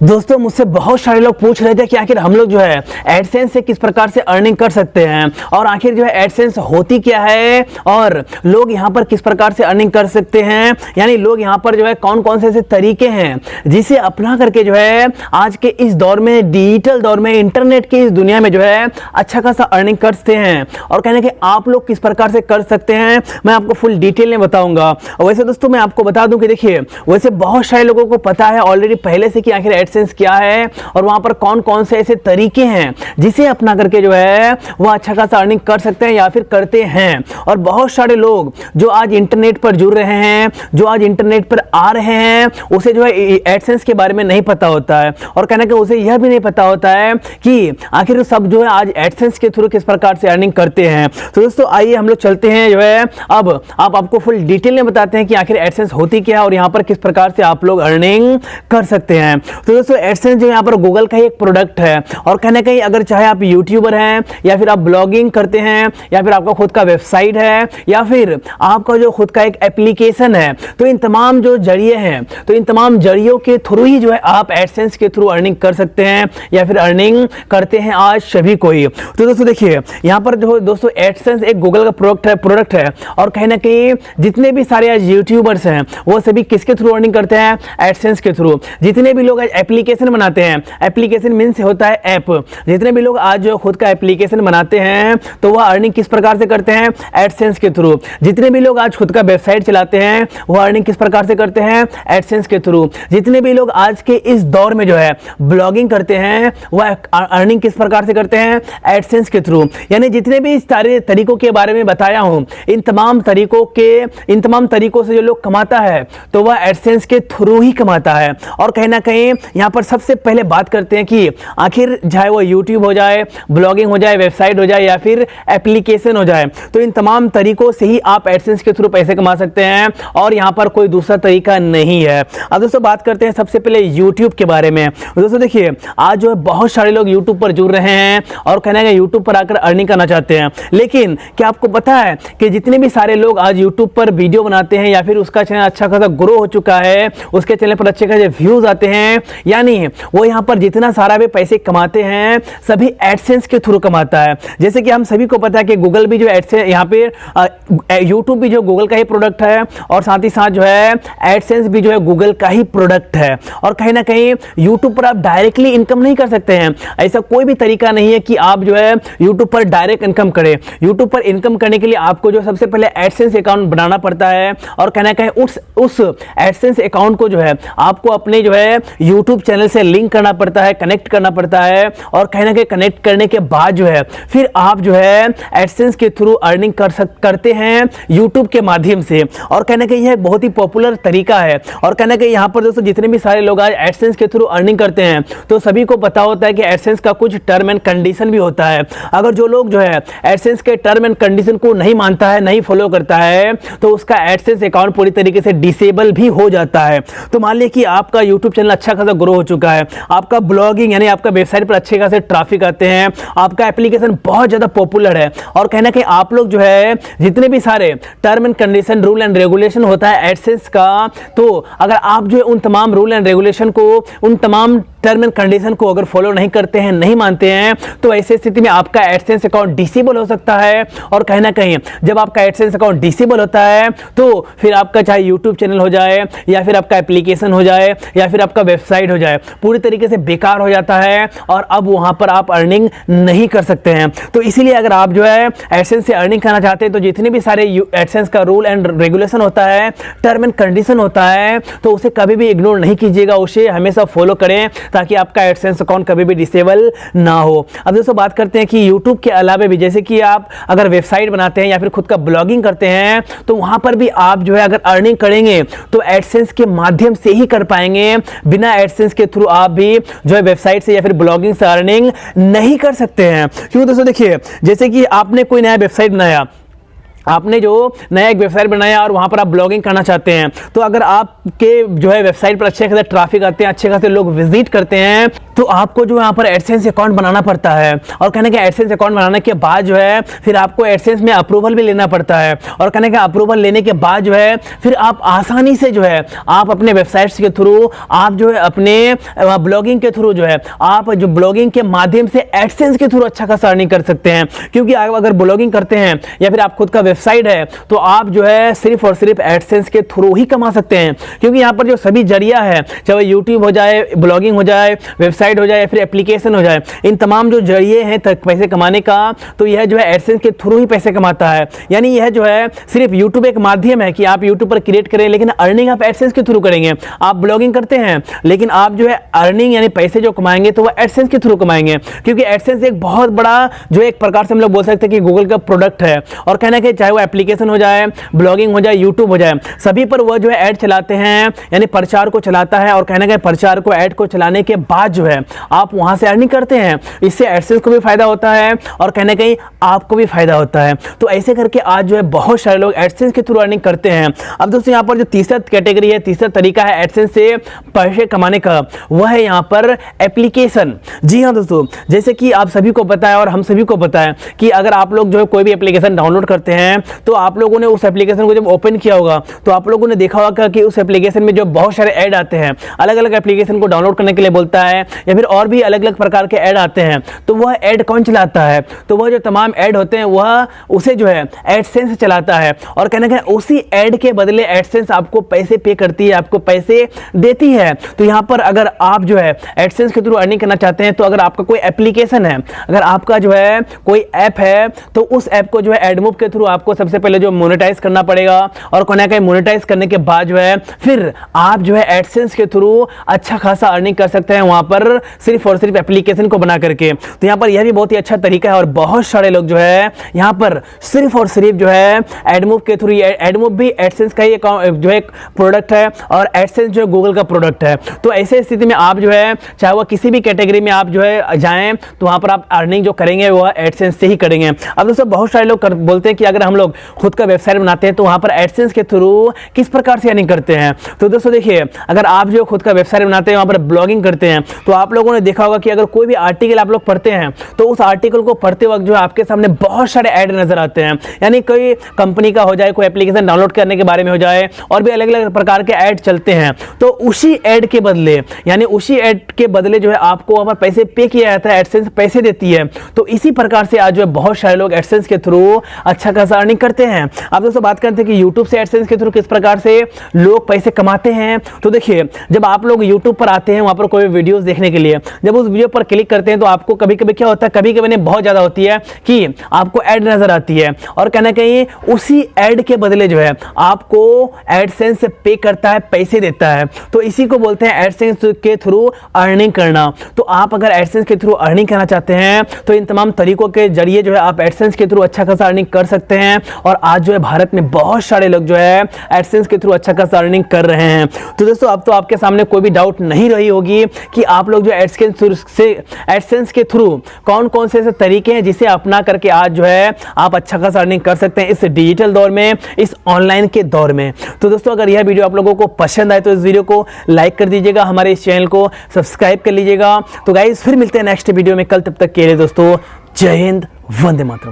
दोस्तों मुझसे बहुत सारे लोग पूछ रहे थे कि आखिर हम लोग जो है एडसेंस से किस प्रकार से अर्निंग कर सकते हैं और आखिर जो है एडसेंस होती क्या है और लोग यहाँ पर किस प्रकार से अर्निंग कर सकते हैं, यानी लोग यहाँ पर जो है कौन कौन से ऐसे तरीके हैं जिसे अपना करके जो है आज के इस दौर में, डिजिटल दौर में, इंटरनेट की इस दुनिया में जो है अच्छा खासा अर्निंग करते हैं और कहने कि आप लोग किस प्रकार से कर सकते हैं मैं आपको फुल डिटेल में बताऊंगा। और वैसे दोस्तों मैं आपको बता दूं कि देखिए वैसे बहुत सारे लोगों को पता है ऑलरेडी पहले से कि आखिर एडसेंस क्या है और वहां पर कौन कौन से ऐसे तरीके हैं जिसे अपना करके जो है वो अच्छा खासा अर्निंग कर सकते हैं या फिर करते हैं। और बहुत सारे लोग जो आज इंटरनेट पर जुड़ रहे हैं, जो आज इंटरनेट पर आ रहे हैं, उसे जो है एडसेंस के बारे में नहीं पता होता है और कहना कि उसे यह भी नहीं पता होता है कि आखिर सब जो है आज एडसेंस के थ्रू किस प्रकार से अर्निंग करते हैं। तो दोस्तों आइए हम लोग चलते हैं जो है अब आपको फुल डिटेल में बताते हैं कि आखिर एडसेंस होती क्या है और यहाँ पर किस प्रकार से आप लोग अर्निंग कर सकते हैं। तो दोस्तों एडसेंस जो यहाँ पर गूगल का ही एक प्रोडक्ट है और कहने कहीं अगर चाहे आप यूट्यूबर हैं या फिर आप ब्लॉगिंग करते हैं या फिर आपका खुद का वेबसाइट है या फिर आपका जो खुद का एक एप्लीकेशन है, तो इन तमाम जो जरिए हैं तो इन तमाम जरियों के थ्रू ही जो है आप एडसेंस के थ्रू अर्निंग कर सकते हैं या फिर अर्निंग करते हैं आज सभी को ही। तो दोस्तों देखिए यहाँ पर जो दोस्तों एडसेंस एक गूगल का प्रोडक्ट है और कहीं ना कहीं जितने भी सारे आज यूट्यूबर्स हैं वो सभी किसके थ्रू अर्निंग करते हैं, एडसेंस के थ्रू। जितने भी लोग आज एप्लीकेशन बनाते हैं, एप्लीकेशन मीन्स होता है ऐप, जितने भी लोग आज जो खुद का एप्लीकेशन बनाते हैं तो वह अर्निंग किस प्रकार से करते हैं, एडसेंस के थ्रू। जितने भी लोग आज खुद का वेबसाइट चलाते हैं वह अर्निंग किस प्रकार से करते हैं, एडसेंस के थ्रू। जितने भी लोग आज के इस दौर में जो है ब्लॉगिंग करते हैं वह अर्निंग किस प्रकार से करते हैं, एडसेंस के थ्रू। यानी जितने भी सारे तरीकों के बारे में बताया हूं इन तमाम तरीकों से जो लोग कमाता है तो वह एडसेंस के थ्रू ही कमाता है। और कहीं ना कहीं यहां पर सबसे पहले बात करते हैं कि आखिर चाहे वो यूट्यूब हो जाए, ब्लॉगिंग हो जाए, वेबसाइट हो जाए या फिर एप्लीकेशन हो जाए, तो इन तमाम तरीकों से ही आप एडसेंस के थ्रू पैसे कमा सकते हैं और यहां पर कोई दूसरा तरीका नहीं है। अब दोस्तों बात करते हैं सबसे पहले यूट्यूब के बारे में। दोस्तों देखिए आज जो है बहुत सारे लोग यूट्यूब पर जुड़ रहे हैं और कहना है यूट्यूब पर आकर अर्निंग करना चाहते हैं, लेकिन क्या आपको पता है कि जितने भी सारे लोग आज यूट्यूब पर वीडियो बनाते हैं या फिर उसका चैनल अच्छा खासा ग्रो हो चुका है, उसके चैनल पर अच्छे खासे व्यूज आते हैं, यानी वो यहाँ पर जितना सारा भी पैसे कमाते हैं सभी एडसेंस के थ्रू कमाता है। जैसे कि हम सभी को पता है कि गूगल भी जो एडसेंस यहाँ पे यूट्यूब भी जो गूगल का ही प्रोडक्ट है और साथ ही साथ जो है एडसेंस भी जो है गूगल का ही प्रोडक्ट है। और कहीं ना कहीं यूट्यूब पर आप डायरेक्टली इनकम नहीं कर सकते हैं, ऐसा कोई भी तरीका नहीं है कि आप जो है यूट्यूब पर डायरेक्ट इनकम करें। यूट्यूब पर इनकम करने के लिए आपको जो सबसे पहले एडसेंस अकाउंट बनाना पड़ता है और कहना कहीं उस एडसेंस अकाउंट को जो है आपको अपने जो है यूट्यूब चैनल से लिंक करना पड़ता है, कनेक्ट करना पड़ता है और कहीं ना कहीं कनेक्ट करने के बाद जो है फिर आप जो है एडसेंस के थ्रू अर्निंग करते हैं यूट्यूब के माध्यम से। और कहना कि यह बहुत ही पॉपुलर तरीका है और कहना कि यहाँ पर दोस्तों जितने भी सारे लोग आज एडसेंस के थ्रू अर्निंग करते हैं तो सभी को पता होता है कि एडसेंस का कुछ टर्म एंड कंडीशन भी होता है। अगर जो लोग जो है एडसेंस के टर्म एंड कंडीशन को नहीं मानता है, नहीं फॉलो करता है, तो उसका एडसेंस अकाउंट पूरी तरीके से डिसेबल भी हो जाता है। तो मान लीजिए कि आपका यूट्यूब चैनल अच्छा खासा ग्रो हो चुका है, आपका ब्लॉगिंग यानी आपका वेबसाइट पर अच्छे खासे ट्रैफिक आते हैं, आपका एप्लीकेशन बहुत ज्यादा पॉपुलर है और कहना कि आप लोग जो है जितने भी सारे term and condition, rule and regulation होता है एडसेंस का, तो अगर आप जो है उन तमाम रूल एंड रेगुलेशन को, उन तमाम टर्म एंड कंडीशन को अगर फॉलो नहीं करते हैं, नहीं मानते हैं, तो ऐसी स्थिति में आपका एडसेंस अकाउंट डिसेबल हो सकता है। और कहीं ना कहीं जब आपका एडसेंस अकाउंट डिसेबल होता है तो फिर आपका चाहे यूट्यूब चैनल हो जाए या फिर आपका एप्लीकेशन हो जाए या फिर आपका वेबसाइट हो जाए पूरी तरीके से बेकार हो जाता है और अब वहां पर आप अर्निंग नहीं कर सकते हैं। तो इसीलिए अगर आप जो है एडसेंस से अर्निंग करना चाहते हैं तो जितने भी सारे एडसेंस का रूल एंड रेगुलेशन होता है, टर्म एंड कंडीशन होता है, तो उसे कभी भी इग्नोर नहीं कीजिएगा, उसे हमेशा फॉलो करें ताकि आपका एडसेंस अकाउंट कभी भी डिसेबल ना हो। अब दोस्तों बात करते हैं कि यूट्यूब के अलावा भी जैसे कि आप अगर वेबसाइट बनाते हैं या फिर खुद का ब्लॉगिंग करते हैं तो वहां पर भी आप जो है अगर अर्निंग करेंगे तो एडसेंस के माध्यम से ही कर पाएंगे, बिना एडसेंस के थ्रू आप भी जो है वेबसाइट से या फिर ब्लॉगिंग से अर्निंग नहीं कर सकते हैं। क्यों दोस्तों देखिए जैसे कि आपने कोई नया वेबसाइट बनाया, आपने जो नया एक वेबसाइट बनाया और वहां पर आप ब्लॉगिंग करना चाहते हैं, तो अगर आपके जो है वेबसाइट पर अच्छे खासे ट्रैफिक आते हैं, अच्छे खासे लोग विजिट करते हैं, तो आपको जो यहाँ पर एडसेंस अकाउंट बनाना पड़ता है। और कहने का एडसेंस अकाउंट बनाने के बाद जो है फिर आपको एडसेंस में अप्रूवल भी लेना पड़ता है। और कहने का अप्रूवल लेने के बाद जो है फिर आप आसानी से जो है आप अपने वेबसाइट्स के थ्रू, आप जो है अपने ब्लॉगिंग के थ्रू जो है आप जो ब्लॉगिंग के माध्यम से एडसेंस के थ्रू अच्छा खासा अर्निंग कर सकते हैं। क्योंकि आप अगर ब्लॉगिंग करते हैं या फिर आप खुद का वेबसाइट है, तो आप जो है सिर्फ और सिर्फ एडसेंस के थ्रू ही कमा सकते हैं। क्योंकि यहाँ पर जो सभी जरिया है, चाहे यूट्यूब हो जाए, ब्लॉगिंग हो जाए, वेबसाइट हो जाए या फिर एप्लीकेशन हो जाए, इन तमाम जो जरिए हैं पैसे कमाने का, तो यह जो है एडसेंस के थ्रू ही पैसे कमाता है। यानी यह जो है सिर्फ यूट्यूब एक माध्यम है कि आप यूट्यूब पर क्रिएट करें, लेकिन अर्निंग आप एडसेंस के थ्रू करेंगे। आप ब्लॉगिंग करते हैं, लेकिन आप जो है अर्निंग यानी पैसे जो कमाएंगे तो वह एडसेंस के थ्रू कमाएंगे। क्योंकि एडसेंस एक बहुत बड़ा जो एक प्रकार से हम लोग बोल सकते हैं कि गूगल का प्रोडक्ट है। और कहना कि चाहे वो एप्लीकेशन हो जाए, ब्लॉगिंग हो जाए, यूट्यूब हो जाए, सभी पर वह जो है ऐड चलाते हैं, यानी प्रचार को चलाता है। और कहने का प्रचार को, ऐड को चलाने के बाद जो है आप वहां से अर्निंग करते हैं। इससे एडसेंस को भी फायदा होता है और कहने कहीं आपको भी फायदा होता है। तो ऐसे करके आज जो है बहुत सारे लोग एडसेंस के थ्रू अर्निंग करते हैं। अब दोस्तों यहाँ पर जो तीसरा कैटेगरी है, तीसरा तरीका है एडसेंस से पैसे कमाने का, वह है यहाँ पर एप्लीकेशन। जी हाँ दोस्तों, जैसे कि आप सभी को पता है और हम सभी को पता है कि अगर आप लोग जो है कोई भी एप्लीकेशन डाउनलोड करते हैं, तो आप लोगों ने उस एप्लीकेशन को जब ओपन किया होगा तो आप लोगों ने देखा होगा कि उस एप्लीकेशन में जो बहुत सारे ऐड आते हैं, अलग अलग एप्लीकेशन को डाउनलोड करने के लिए बोलता है या फिर और भी अलग अलग प्रकार के ऐड आते हैं। तो वह ऐड कौन चलाता है? तो वह जो तमाम ऐड होते हैं वह उसे जो है एडसेंस चलाता है। और कहना है उसी ऐड के बदले एडसेंस आपको पैसे पे करती है, आपको पैसे देती है। तो यहाँ पर अगर आप जो है एडसेंस के थ्रू अर्निंग करना चाहते हैं, तो अगर आपका कोई एप्लीकेशन है, अगर आपका जो है कोई ऐप है, तो उस ऐप को जो है एडमूव के थ्रू आपको सबसे पहले जो मोनेटाइज करना पड़ेगा। और कहना है मोनेटाइज करने के बाद जो है फिर आप जो है एडसेंस के थ्रू अच्छा खासा अर्निंग कर सकते हैं वहां पर सिर्फ और सिर्फ एप्लीकेशन को बना करके। तो यहाँ पर यह भी बहुत ही अच्छा तरीका है और बहुत सारे लोग जो है यहाँ पर सिर्फ और सिर्फ जो है एडमूव के थ्रू, एडमूव भी एडसेंस का ही जो है प्रोडक्ट है और एडसेंस जो है गूगल का प्रोडक्ट है। तो ऐसे स्थिति में आप जो है चाहे वह किसी भी कैटेगरी में आप जो है जाएं, तो वहां पर आप अर्निंग जो करेंगे वह एडसेंस से ही करेंगे। अब दोस्तों बहुत सारे लोग बोलते हैं कि अगर हम लोग खुद का वेबसाइट बनाते हैं तो वहां पर एडसेंस के थ्रू किस प्रकार से अर्निंग करते हैं। तो दोस्तों देखिए, अगर आप जो खुद का वेबसाइट बनाते हैं, वहां पर ब्लॉगिंग करते हैं, तो आप लोगों ने देखा होगा कि अगर कोई भी आर्टिकल आप लोग पढ़ते हैं, तो उस आर्टिकल को पढ़ते वक्त जो है आपके सामने बहुत सारे ऐड नजर आते हैं। यानी कोई कंपनी का हो जाए, कोई एप्लीकेशन डाउनलोड करने के बारे में हो जाए, और भी अलग अलग प्रकार के ऐड चलते हैं। तो उसी ऐड के बदले, यानी उसी ऐड के बदले जो है आपको वहां पर पैसे पे किया जाता है, एडसेंस पैसे देती है। तो इसी प्रकार से आज जो है बहुत सारे लोग एडसेंस के थ्रू अच्छा खासा अर्निंग करते हैं। अब दोस्तों बात करते हैं कि यूट्यूब से एडसेंस के थ्रू किस प्रकार से लोग पैसे कमाते हैं। तो देखिए, जब आप लोग यूट्यूब पर आते हैं वहां पर कोई वीडियोस देखने के लिए, जब उस वीडियो पर क्लिक करते हैं तो आपको कभी कभी क्या होता है, कभी कभी नहीं बहुत ज्यादा होती है कि आपको ऐड नजर आती है। और कहना कहीं उसी ऐड के बदले जो है आपको एडसेंस पे करता है, पैसे देता है। तो इसी को बोलते हैं एडसेंस के थ्रू अर्निंग करना। तो आप अगर एडसेंस के थ्रू अर्निंग करना चाहते हैं तो इन तमाम तरीकों के जरिए जो है आप एडसेंस के थ्रू अच्छा खासा अर्निंग कर सकते हैं। और आज जो है भारत में बहुत सारे लोग जो है एडसेंस के थ्रू अच्छा खासा अर्निंग कर रहे हैं। तो दोस्तों अब तो आपके सामने कोई भी डाउट नहीं रही होगी कि आप लोग जो एडसेंस के थ्रू कौन कौन से ऐसे तरीके हैं जिसे अपना करके आज जो है आप अच्छा खासा अर्निंग कर सकते हैं इस डिजिटल दौर में, इस ऑनलाइन के दौर में। तो दोस्तों अगर यह वीडियो आप लोगों को पसंद आए तो इस वीडियो को लाइक कर दीजिएगा, हमारे इस चैनल को सब्सक्राइब कर लीजिएगा। तो गाइस फिर मिलते हैं नेक्स्ट वीडियो में कल, तब तक के लिए दोस्तों जय हिंद, वंदे मातरम।